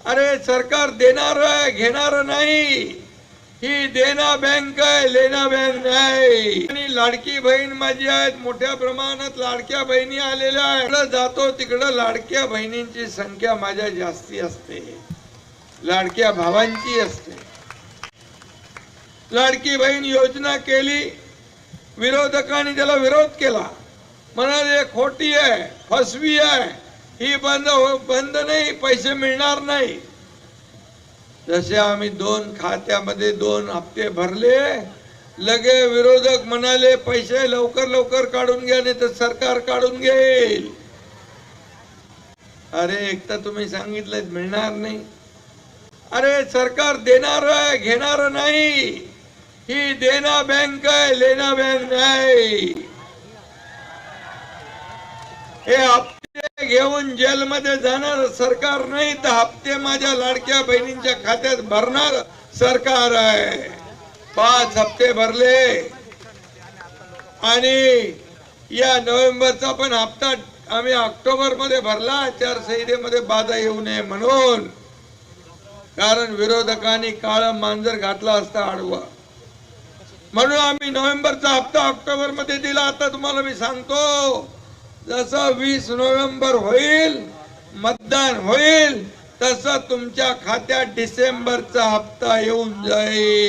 अरे सरकार देणार आहे, घेणार नाही। ही देना बँक आहे, लेना बँक नाही। आणि लाडकी बहीण माझी आहेत, मोठ्या प्रमाणात लाडक्या बहिणी आलेल्या आहेत। जातो तिकडं लाडक्या बहिणींची संख्या माझ्या जास्ती असते, लाडक्या भावांची असते। लाडकी बहीण योजना केली, विरोधकांनी त्याला विरोध केला, म्हणाले खोटी आहे, फसवी आहे, ही बंद नाही, पैसे मिळणार नाही। जसे आम्ही 2 खात्यामध्ये 2 हप्ते भरले, लगे विरोधक म्हणाले पैसे लवकर लवकर काढून घ्या, नाही तर सरकार काढून घेईल। अरे एक तर तुम्ही सांगितलं मिळणार नाही। अरे सरकार देणार आहे, घेणार नाही। ही देना बँक आहे, लेना बँक नाही। हे हप्ते घेऊन जेलमध्ये जाणार सरकार नाही, तर हप्ते माझ्या लाडक्या बहिणींच्या खात्यात भरणार सरकार आहे। 5 हप्ते भरले आणि या नोव्हेंबरचा पण हप्ता आम्ही ऑक्टोबर मध्ये भरला, आचारसंहितेमध्ये बाधा येऊ नये म्हणून। कारण विरोधकांनी काळा मांजर घातला असता आडवा, म्हणून आम्ही नोव्हेंबरचा हप्ता ऑक्टोबर मध्ये दिला। आता तुम्हाला मी सांगतो, जसं 20 नोव्हेंबर होईल, मतदान होईल, तसं तुमच्या खात्यात डिसेंबरचा हप्ता येऊन जाईल।